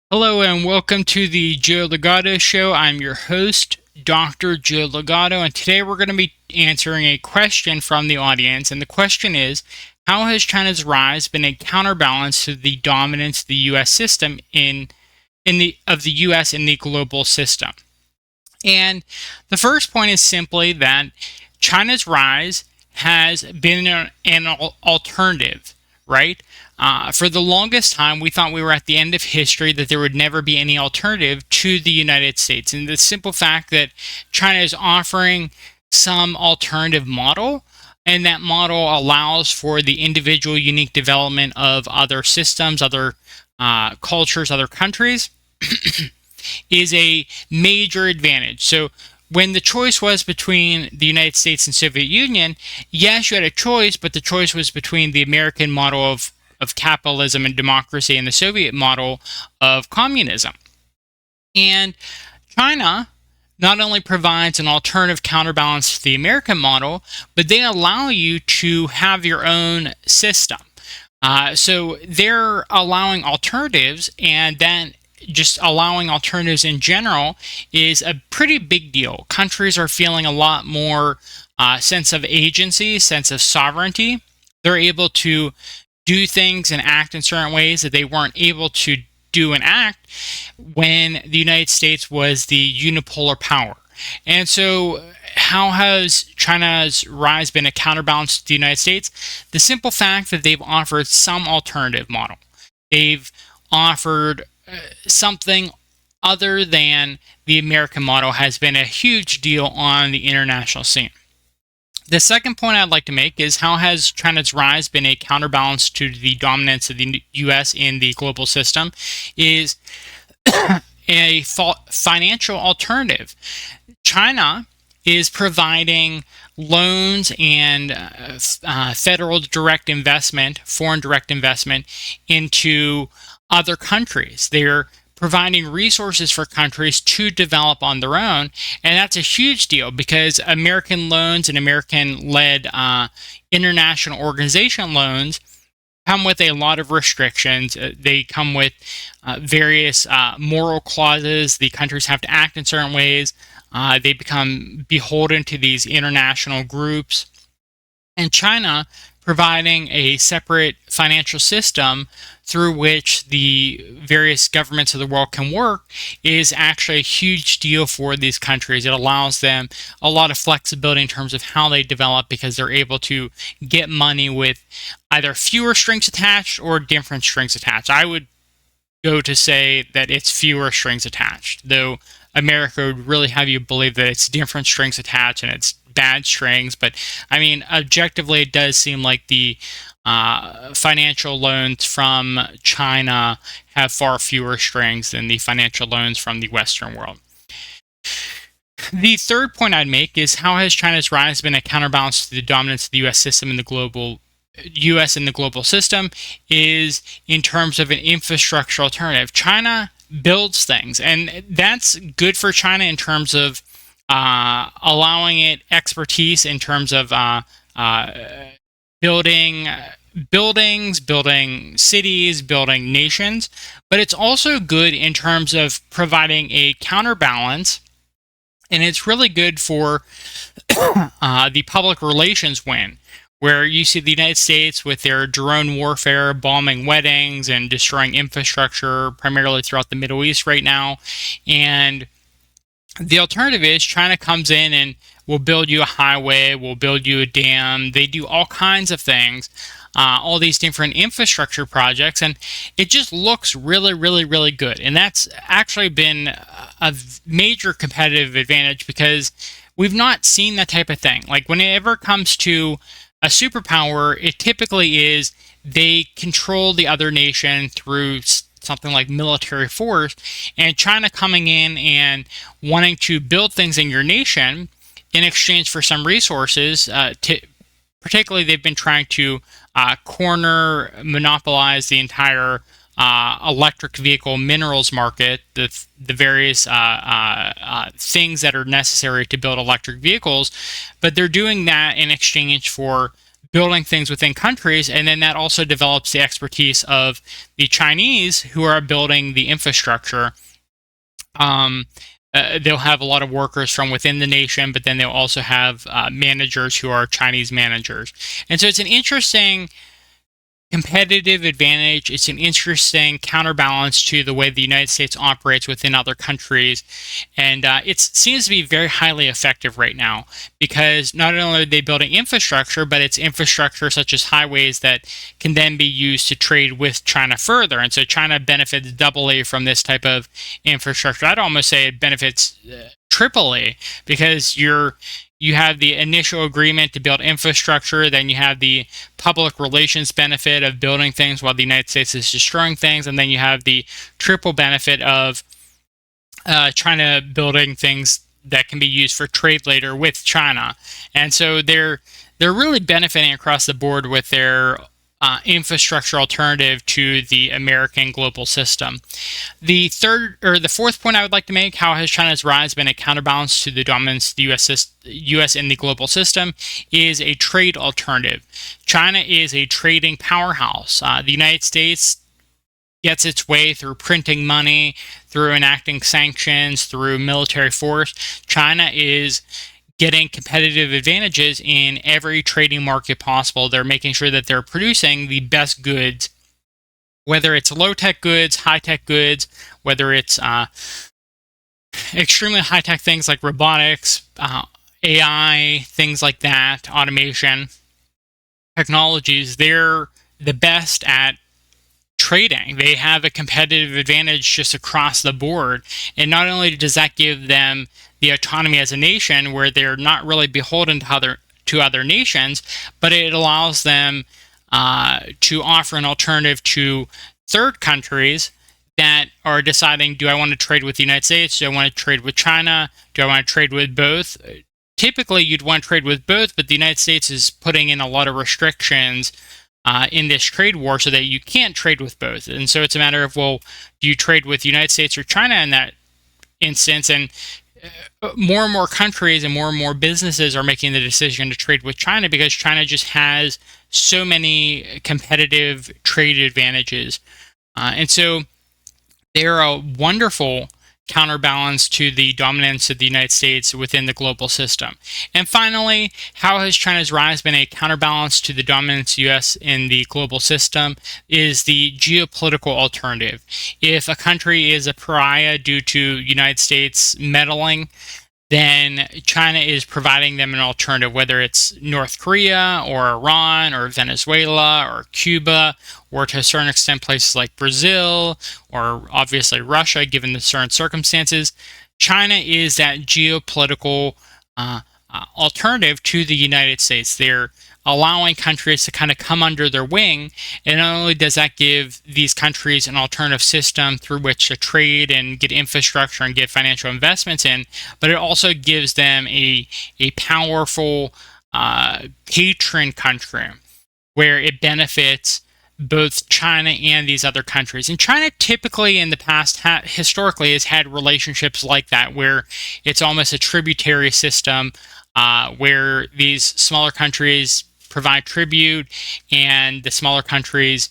Hello and welcome to the Joe Ligato Show. I'm your host, Dr. Joe Ligato, and today we're going to be answering a question from the audience. And the question is, how has China's rise been a counterbalance to the dominance of the U.S. system the U.S. in the global system? And the first point is simply that China's rise has been an alternative, right? For the longest time, we thought we were at the end of history, that there would never be any alternative to the United States. And the simple fact that China is offering some alternative model, and that model allows for the individual unique development of other systems, other cultures, other countries, is a major advantage. So when the choice was between the United States and Soviet Union, yes, you had a choice, but the choice was between the American model of capitalism and democracy and the Soviet model of communism. And China not only provides an alternative counterbalance to the American model, but they allow you to have your own system. So they're allowing alternatives, and then just allowing alternatives in general is a pretty big deal. Countries are feeling a lot more sense of agency, sense of sovereignty. They're able to do things and act in certain ways that they weren't able to do and act when the United States was the unipolar power. And so, how has China's rise been a counterbalance to the United States? The simple fact that they've offered some alternative model. They've offered something other than the American model has been a huge deal on the international scene. The second point I'd like to make is, how has China's rise been a counterbalance to the dominance of the U.S. in the global system? Is a financial alternative. China is providing loans and federal direct investment, foreign direct investment into other countries. They're providing resources for countries to develop on their own, and that's a huge deal because American loans and American-led international organization loans come with a lot of restrictions. They come with various moral clauses. The countries have to act in certain ways. They become beholden to these international groups. And China providing a separate financial system through which the various governments of the world can work is actually a huge deal for these countries. It allows them a lot of flexibility in terms of how they develop, because they're able to get money with either fewer strings attached or different strings attached. I would go to say that it's fewer strings attached, though America would really have you believe that it's different strings attached and it's bad strings. But I mean, objectively, it does seem like the financial loans from China have far fewer strings than the financial loans from the Western world. The third point I'd make is, how has China's rise been a counterbalance to the dominance of the U.S. system in the global U.S. in the global system? Is in terms of an infrastructure alternative. China builds things, and that's good for China in terms of allowing it expertise in terms of building buildings, building cities, building nations. But it's also good in terms of providing a counterbalance, and it's really good for the public relations win, where you see the United States with their drone warfare bombing weddings and destroying infrastructure primarily throughout the Middle East right now. And the alternative is China comes in and will build you a highway, will build you a dam. They do all kinds of things, all these different infrastructure projects, and it just looks really, really, really good. And that's actually been a major competitive advantage, because we've not seen that type of thing. Like, whenever it comes to a superpower, it typically is they control the other nation through something like military force, and China coming in and wanting to build things in your nation in exchange for some resources. Particularly, they've been trying to monopolize the entire electric vehicle minerals market, the various things that are necessary to build electric vehicles, but they're doing that in exchange for building things within countries, and then that also develops the expertise of the Chinese who are building the infrastructure. They'll have a lot of workers from within the nation, but then they'll also have managers who are Chinese managers. And so it's an interesting competitive advantage. It's an interesting counterbalance to the way the United States operates within other countries. And it seems to be very highly effective right now because not only are they building infrastructure, but it's infrastructure such as highways that can then be used to trade with China further. And so China benefits doubly from this type of infrastructure. I'd almost say it benefits triply because you have the initial agreement to build infrastructure, then you have the public relations benefit of building things while the United States is destroying things, and then you have the triple benefit of China building things that can be used for trade later with China. And so they're really benefiting across the board with their infrastructure alternative to the American global system. The fourth point I would like to make: how has China's rise been a counterbalance to the dominance of the U.S. in the global system? Is a trade alternative. China is a trading powerhouse. The United States gets its way through printing money, through enacting sanctions, through military force. China is getting competitive advantages in every trading market possible. They're making sure that they're producing the best goods, whether it's low-tech goods, high-tech goods, whether it's extremely high-tech things like robotics, AI, things like that, automation, technologies. They're the best at trading. They have a competitive advantage just across the board. And not only does that give them the autonomy as a nation where they're not really beholden to other nations, but it allows them to offer an alternative to third countries that are deciding, do I want to trade with the United States? Do I want to trade with China? Do I want to trade with both? Typically, you'd want to trade with both, but the United States is putting in a lot of restrictions in this trade war so that you can't trade with both. And so it's a matter of, well, do you trade with the United States or China in that instance? And more and more countries and more businesses are making the decision to trade with China because China just has so many competitive trade advantages. And so they're a wonderful counterbalance to the dominance of the United States within the global system. And finally, how has China's rise been a counterbalance to the dominance of the U.S. in the global system? Is the geopolitical alternative. If a country is a pariah due to United States meddling, then China is providing them an alternative, whether it's North Korea or Iran or Venezuela or Cuba, or to a certain extent places like Brazil or obviously Russia, given the certain circumstances. China is that geopolitical alternative to the United States. They're allowing countries to kind of come under their wing, and not only does that give these countries an alternative system through which to trade and get infrastructure and get financial investments in, but it also gives them a powerful patron country where it benefits both China and these other countries. And China typically in the past historically has had relationships like that, where it's almost a tributary system where these smaller countries provide tribute, and the smaller countries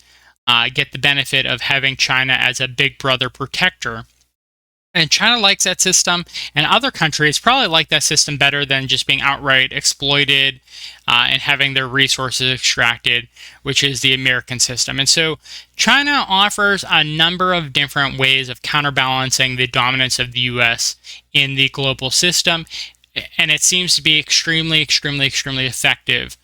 get the benefit of having China as a big brother protector. And China likes that system, and other countries probably like that system better than just being outright exploited and having their resources extracted, which is the American system. And so China offers a number of different ways of counterbalancing the dominance of the U.S. in the global system, and it seems to be extremely effective.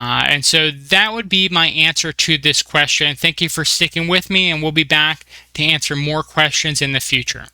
And so that would be my answer to this question. Thank you for sticking with me, and we'll be back to answer more questions in the future.